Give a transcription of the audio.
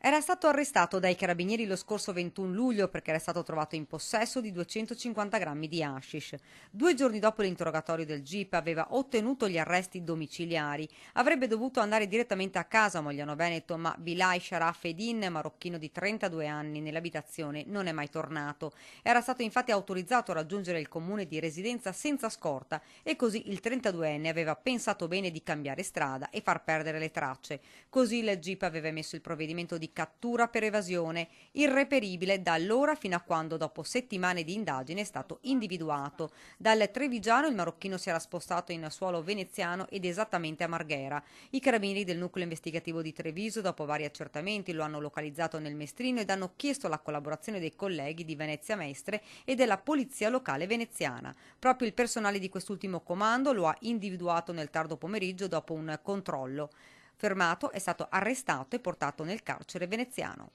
Era stato arrestato dai carabinieri lo scorso 21 luglio perché era stato trovato in possesso di 250 grammi di hashish. 2 giorni dopo l'interrogatorio del GIP aveva ottenuto gli arresti domiciliari. Avrebbe dovuto andare direttamente a casa a Mogliano Veneto, ma Bilal Sharaf Edin, marocchino di 32 anni, nell'abitazione non è mai tornato. Era stato infatti autorizzato a raggiungere il comune di residenza senza scorta e così il 32enne aveva pensato bene di cambiare strada e far perdere le tracce. Così il GIP aveva emesso il provvedimento di cattura per evasione, irreperibile da allora fino a quando, dopo settimane di indagine, è stato individuato. Dal Trevigiano il marocchino si era spostato in suolo veneziano ed esattamente a Marghera. I carabinieri del nucleo investigativo di Treviso, dopo vari accertamenti, lo hanno localizzato nel Mestrino ed hanno chiesto la collaborazione dei colleghi di Venezia Mestre e della polizia locale veneziana. Proprio il personale di quest'ultimo comando lo ha individuato nel tardo pomeriggio dopo un controllo. Fermato, è stato arrestato e portato nel carcere veneziano.